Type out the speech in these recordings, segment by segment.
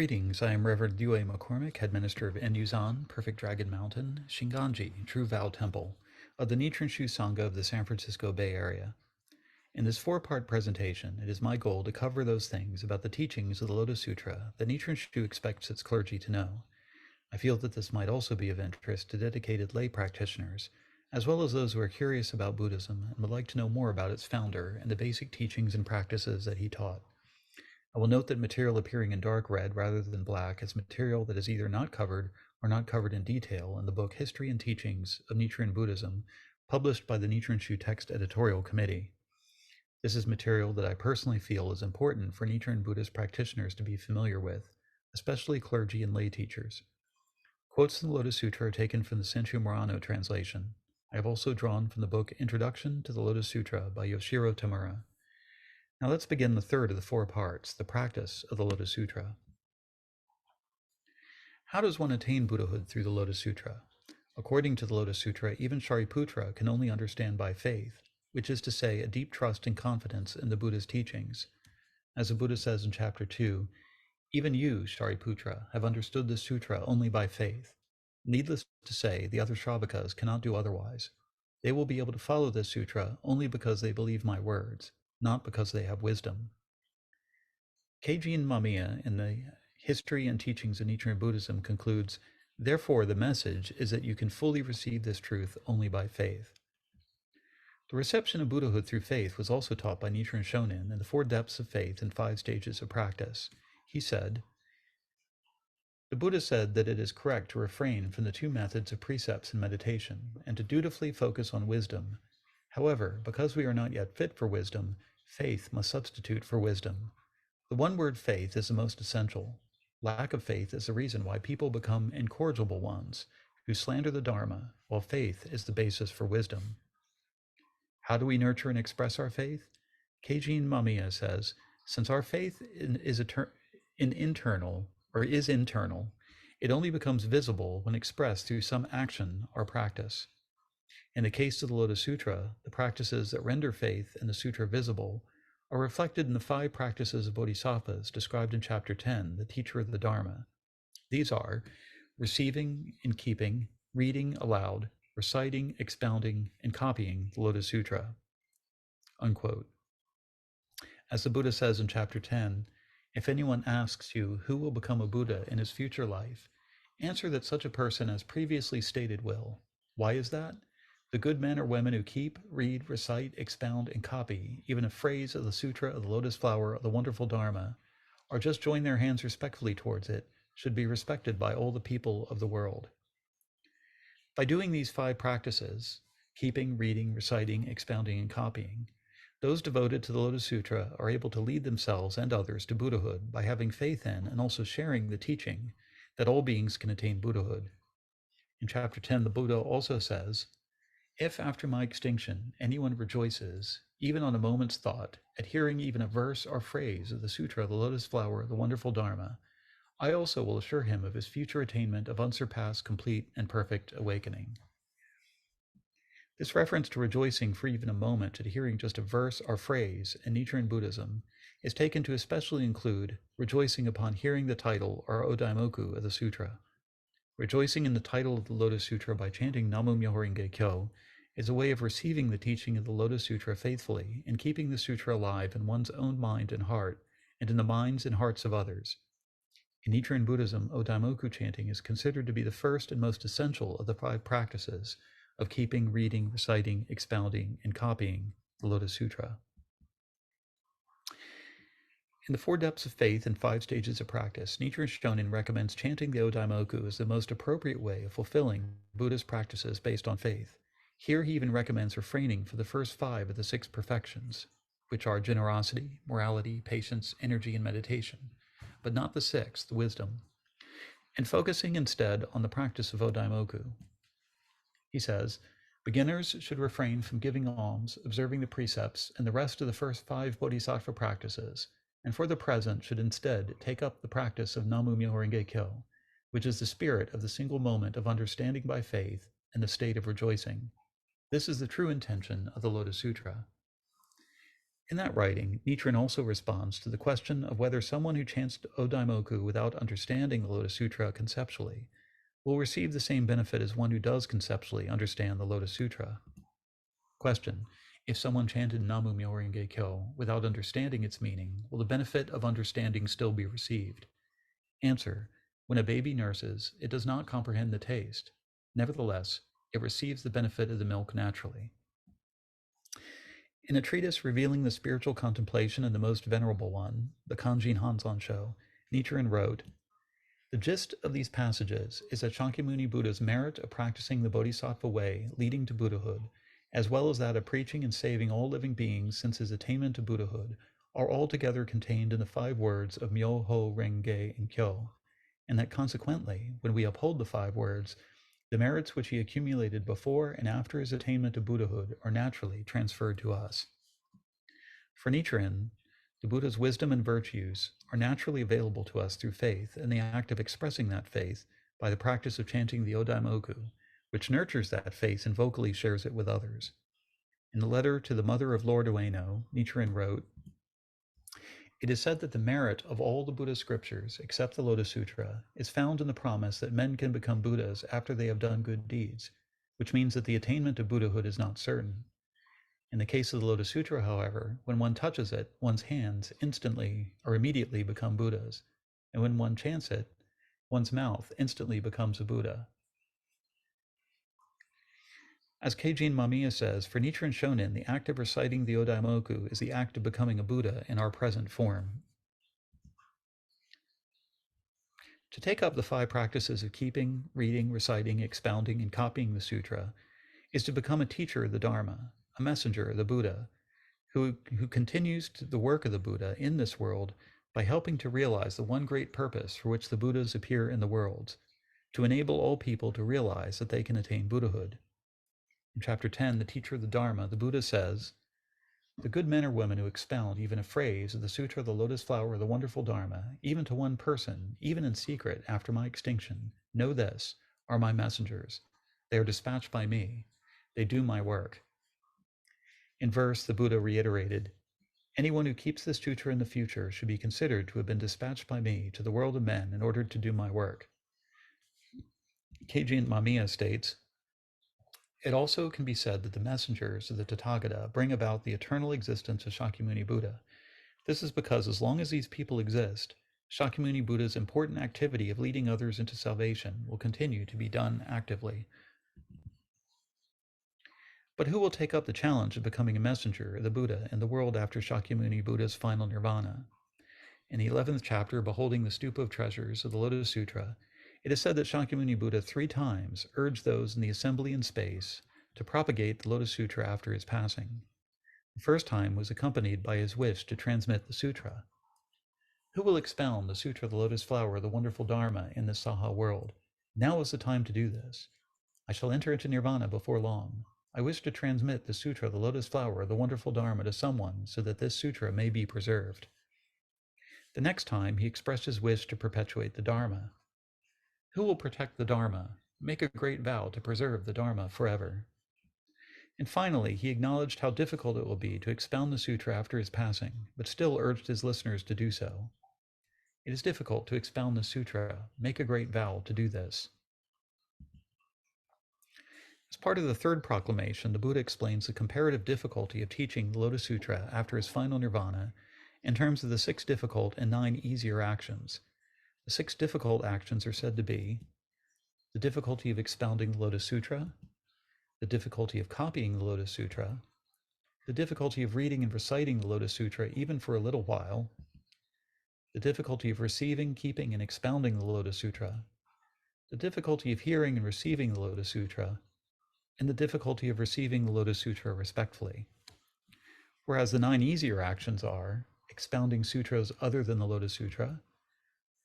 Greetings, I am Reverend Yue McCormick, Headminister of Enyuzan, Perfect Dragon Mountain, Shinganji, True Vow Temple, of the Nichiren Shu Sangha of the San Francisco Bay Area. In this four-part presentation, it is my goal to cover those things about the teachings of the Lotus Sutra that Nichiren Shu expects its clergy to know. I feel that this might also be of interest to dedicated lay practitioners, as well as those who are curious about Buddhism and would like to know more about its founder and the basic teachings and practices that he taught. I will note that material appearing in dark red rather than black is material that is either not covered or not covered in detail in the book History and Teachings of Nichiren Buddhism, published by the Nichiren Shu Text Editorial Committee. This is material that I personally feel is important for Nichiren Buddhist practitioners to be familiar with, especially clergy and lay teachers. Quotes in the Lotus Sutra are taken from the Senshu Murano translation. I have also drawn from the book Introduction to the Lotus Sutra by Yoshiro Tamura. Now let's begin the third of the four parts, the practice of the Lotus Sutra. How does one attain Buddhahood through the Lotus Sutra? According to the Lotus Sutra, even Shariputra can only understand by faith, which is to say, a deep trust and confidence in the Buddha's teachings. As the Buddha says in chapter 2, even you, Shariputra, have understood the sutra only by faith. Needless to say, the other Shravakas cannot do otherwise. They will be able to follow this sutra only because they believe my words, not because they have wisdom. Keijin Mamiya, in the History and Teachings of Nichiren Buddhism, concludes, therefore the message is that you can fully receive this truth only by faith. The reception of Buddhahood through faith was also taught by Nichiren Shonin in the 4 depths of faith and 5 stages of practice. He said, the Buddha said that it is correct to refrain from the 2 methods of precepts and meditation, and to dutifully focus on wisdom. However, because we are not yet fit for wisdom, faith must substitute for wisdom. The one word faith is the most essential. Lack of faith is the reason why people become incorrigible ones, who slander the Dharma, while faith is the basis for wisdom. How do we nurture and express our faith? Keijin Mamiya says, since our faith is internal, it only becomes visible when expressed through some action or practice. In the case of the Lotus Sutra, the practices that render faith and the sutra visible are reflected in the 5 practices of bodhisattvas described in chapter 10, the teacher of the Dharma. These are receiving and keeping, reading aloud, reciting, expounding, and copying the Lotus Sutra. Unquote. As the Buddha says in chapter 10, if anyone asks you who will become a Buddha in his future life, answer that such a person as previously stated will. Why is that? The good men or women who keep, read, recite, expound, and copy even a phrase of the Sutra of the Lotus Flower of the Wonderful Dharma, or just join their hands respectfully towards it, should be respected by all the people of the world. By doing these 5 practices, keeping, reading, reciting, expounding, and copying, those devoted to the Lotus Sutra are able to lead themselves and others to Buddhahood by having faith in and also sharing the teaching that all beings can attain Buddhahood. In chapter 10, the Buddha also says, if after my extinction anyone rejoices, even on a moment's thought, at hearing even a verse or phrase of the Sutra of the Lotus Flower, the Wonderful Dharma, I also will assure him of his future attainment of unsurpassed, complete, and perfect awakening. This reference to rejoicing for even a moment at hearing just a verse or phrase in Nichiren Buddhism is taken to especially include rejoicing upon hearing the title or Odaimoku of the Sutra. Rejoicing in the title of the Lotus Sutra by chanting Namu Myoho Renge Kyo is a way of receiving the teaching of the Lotus Sutra faithfully and keeping the sutra alive in one's own mind and heart and in the minds and hearts of others. In Nichiren Buddhism, Odaimoku chanting is considered to be the first and most essential of the 5 practices of keeping, reading, reciting, expounding, and copying the Lotus Sutra. In the 4 depths of faith and 5 stages of practice, Nichiren Shonin recommends chanting the Odaimoku as the most appropriate way of fulfilling Buddhist practices based on faith. Here he even recommends refraining for the first 5 of the 6 perfections, which are generosity, morality, patience, energy, and meditation, but not the 6th, wisdom, and focusing instead on the practice of Odaimoku. He says, beginners should refrain from giving alms, observing the precepts, and the rest of the first 5 bodhisattva practices, and for the present should instead take up the practice of Namu Myoho Renge Kyo, which is the spirit of the single moment of understanding by faith and the state of rejoicing. This is the true intention of the Lotus Sutra. In that writing, Nichiren also responds to the question of whether someone who chants Odaimoku without understanding the Lotus Sutra conceptually will receive the same benefit as one who does conceptually understand the Lotus Sutra. Question: if someone chanted Namu Myoho Kyo without understanding its meaning, will the benefit of understanding still be received? Answer: when a baby nurses, it does not comprehend the taste. Nevertheless, it receives the benefit of the milk naturally. In a treatise revealing the spiritual contemplation of the most venerable one, the Kanjin Hanzon-sho, Nichiren wrote, "The gist of these passages is that Shakyamuni Buddha's merit of practicing the Bodhisattva way leading to Buddhahood, as well as that of preaching and saving all living beings since his attainment to Buddhahood, are altogether contained in the 5 words of Myoho Renge and Kyo, and that consequently, when we uphold the 5 words, the merits which he accumulated before and after his attainment to Buddhahood are naturally transferred to us." For Nichiren, the Buddha's wisdom and virtues are naturally available to us through faith and the act of expressing that faith by the practice of chanting the Odaimoku, which nurtures that faith and vocally shares it with others. In the letter to the mother of Lord Ueno, Nichiren wrote, "It is said that the merit of all the Buddha scriptures, except the Lotus Sutra, is found in the promise that men can become Buddhas after they have done good deeds, which means that the attainment of Buddhahood is not certain. In the case of the Lotus Sutra, however, when one touches it, one's hands instantly or immediately become Buddhas, and when one chants it, one's mouth instantly becomes a Buddha." As Keijin Mamiya says, for Nichiren Shonin, the act of reciting the Odaimoku is the act of becoming a Buddha in our present form. To take up the 5 practices of keeping, reading, reciting, expounding, and copying the sutra is to become a teacher of the Dharma, a messenger of the Buddha, who continues the work of the Buddha in this world by helping to realize the one great purpose for which the Buddhas appear in the world, to enable all people to realize that they can attain Buddhahood. In chapter 10, the teacher of the Dharma, the Buddha says, "The good men or women who expound even a phrase of the Sutra of the Lotus Flower of the Wonderful Dharma, even to one person, even in secret after my extinction, know this, are my messengers. They are dispatched by me. They do my work." In verse, the Buddha reiterated, "Anyone who keeps this sutra in the future should be considered to have been dispatched by me to the world of men in order to do my work." Keijin Mamiya states, "It also can be said that the messengers of the Tathagata bring about the eternal existence of Shakyamuni Buddha. This is because as long as these people exist, Shakyamuni Buddha's important activity of leading others into salvation will continue to be done actively." But who will take up the challenge of becoming a messenger of the Buddha in the world after Shakyamuni Buddha's final nirvana? In the 11th chapter, Beholding the Stupa of Treasures of the Lotus Sutra, it is said that Shakyamuni Buddha 3 times urged those in the assembly in space to propagate the Lotus Sutra after his passing. The first time was accompanied by his wish to transmit the sutra. Who will expound the Sutra of the Lotus Flower of the Wonderful Dharma in this Saha world? Now is the time to do this. I shall enter into nirvana before long. I wish to transmit the Sutra of the Lotus Flower of the Wonderful Dharma to someone so that this sutra may be preserved. The next time, he expressed his wish to perpetuate the Dharma. Who will protect the Dharma? Make a great vow to preserve the Dharma forever. And finally, he acknowledged how difficult it will be to expound the sutra after his passing, but still urged his listeners to do so. It is difficult to expound the sutra. Make a great vow to do this. As part of the 3rd proclamation, the Buddha explains the comparative difficulty of teaching the Lotus Sutra after his final nirvana in terms of the 6 difficult and 9 easier actions. The 6 difficult actions are said to be the difficulty of expounding the Lotus Sutra, the difficulty of copying the Lotus Sutra, the difficulty of reading and reciting the Lotus Sutra even for a little while, the difficulty of receiving, keeping, and expounding the Lotus Sutra, the difficulty of hearing and receiving the Lotus Sutra, and the difficulty of receiving the Lotus Sutra respectfully. Whereas the 9 easier actions are expounding sutras other than the Lotus Sutra,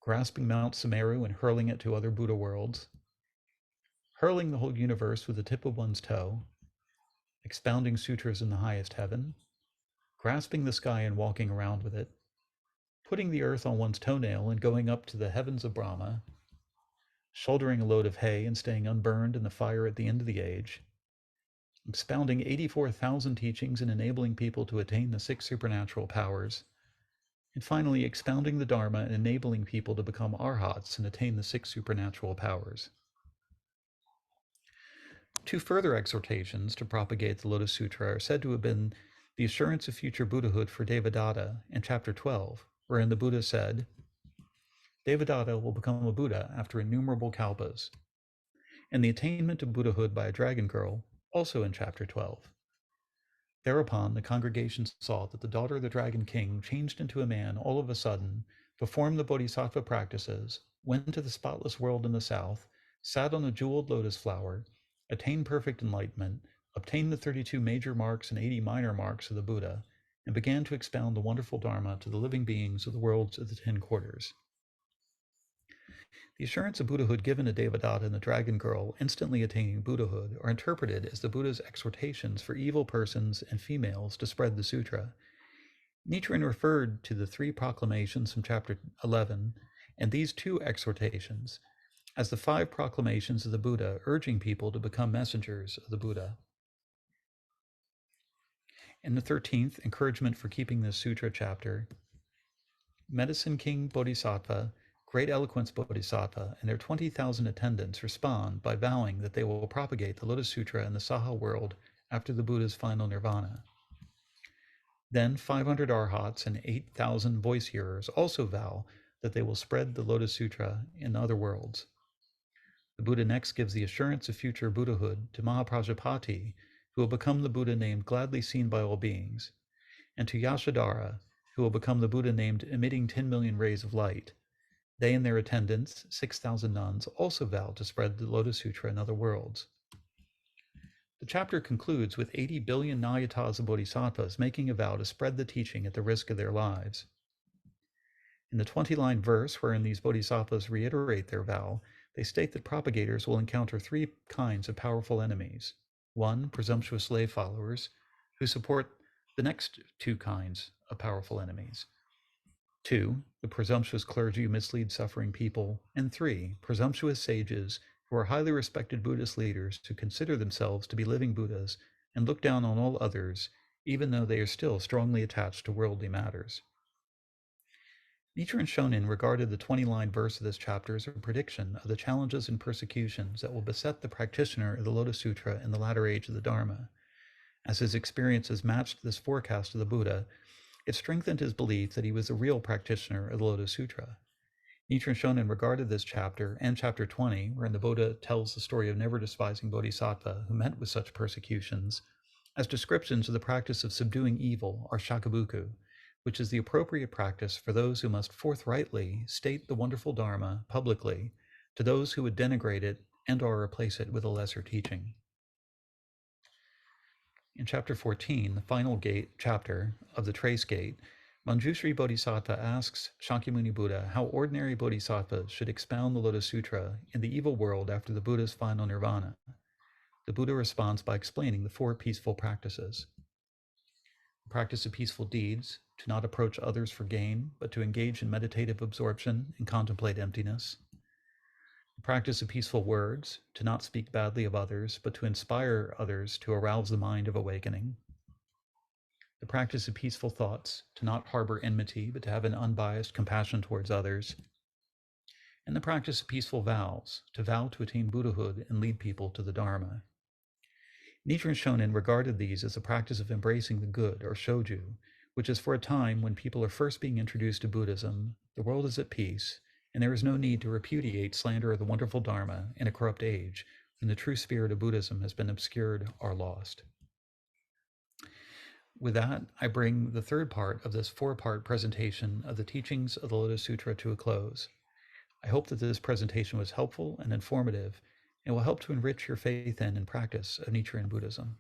grasping Mount Sumeru and hurling it to other Buddha worlds, hurling the whole universe with the tip of one's toe, expounding sutras in the highest heaven, grasping the sky and walking around with it, putting the earth on one's toenail and going up to the heavens of Brahma, shouldering a load of hay and staying unburned in the fire at the end of the age, expounding 84,000 teachings and enabling people to attain the 6 supernatural powers, and finally expounding the Dharma and enabling people to become arhats and attain the 6 supernatural powers. 2 further exhortations to propagate the Lotus Sutra are said to have been the assurance of future Buddhahood for Devadatta in chapter 12, wherein the Buddha said, Devadatta will become a Buddha after innumerable kalpas, and the attainment of Buddhahood by a dragon girl, also in chapter 12. Thereupon the congregation saw that the daughter of the Dragon King changed into a man all of a sudden, performed the bodhisattva practices, went to the spotless world in the south, sat on a jeweled lotus flower, attained perfect enlightenment, obtained the 32 major marks and 80 minor marks of the Buddha, and began to expound the wonderful Dharma to the living beings of the worlds of the 10 quarters. The assurance of Buddhahood given to Devadatta and the Dragon Girl instantly attaining Buddhahood are interpreted as the Buddha's exhortations for evil persons and females to spread the sutra. Nichiren referred to the 3 proclamations from chapter 11 and these 2 exhortations as the 5 proclamations of the Buddha urging people to become messengers of the Buddha. In the 13th, encouragement for keeping this sutra chapter, Medicine King Bodhisattva, Great Eloquence Bodhisattva, and their 20,000 attendants respond by vowing that they will propagate the Lotus Sutra in the Saha world after the Buddha's final nirvana. Then 500 arhats and 8,000 voice hearers also vow that they will spread the Lotus Sutra in other worlds. The Buddha next gives the assurance of future Buddhahood to Mahaprajapati, who will become the Buddha named Gladly Seen by All Beings, and to Yashodhara, who will become the Buddha named Emitting 10 million rays of light. They and their attendants, 6,000 nuns, also vow to spread the Lotus Sutra in other worlds. The chapter concludes with 80 billion Nayatas of Bodhisattvas making a vow to spread the teaching at the risk of their lives. In the 20-line verse wherein these Bodhisattvas reiterate their vow, they state that propagators will encounter 3 kinds of powerful enemies. 1, presumptuous slave followers, who support the next 2 kinds of powerful enemies. 2, the presumptuous clergy who mislead suffering people, and 3, presumptuous sages who are highly respected Buddhist leaders who consider themselves to be living Buddhas and look down on all others, even though they are still strongly attached to worldly matters. Nichiren Shonin regarded the 20-line verse of this chapter as a prediction of the challenges and persecutions that will beset the practitioner of the Lotus Sutra in the latter age of the Dharma. As his experiences matched this forecast of the Buddha, it strengthened his belief that he was a real practitioner of the Lotus Sutra. Nichiren Shonin regarded this chapter and chapter 20, wherein the Buddha tells the story of never despising Bodhisattva who met with such persecutions, as descriptions of the practice of subduing evil, or shakabuku, which is the appropriate practice for those who must forthrightly state the wonderful Dharma publicly to those who would denigrate it and or replace it with a lesser teaching. In chapter 14, the final chapter of the Trace Gate, Manjushri Bodhisattva asks Shakyamuni Buddha how ordinary bodhisattvas should expound the Lotus Sutra in the evil world after the Buddha's final nirvana. The Buddha responds by explaining the 4 peaceful practices. The practice of peaceful deeds, to not approach others for gain, but to engage in meditative absorption and contemplate emptiness. The practice of peaceful words, to not speak badly of others, but to inspire others to arouse the mind of awakening. The practice of peaceful thoughts, to not harbor enmity, but to have an unbiased compassion towards others. And the practice of peaceful vows, to vow to attain Buddhahood and lead people to the Dharma. Nichiren Shonin regarded these as a practice of embracing the good, or shoju, which is for a time when people are first being introduced to Buddhism, the world is at peace, and there is no need to repudiate slander of the wonderful Dharma in a corrupt age when the true spirit of Buddhism has been obscured or lost. With that, I bring the 3rd part of this 4-part presentation of the teachings of the Lotus Sutra to a close. I hope that this presentation was helpful and informative and will help to enrich your faith in and practice of Nichiren Buddhism.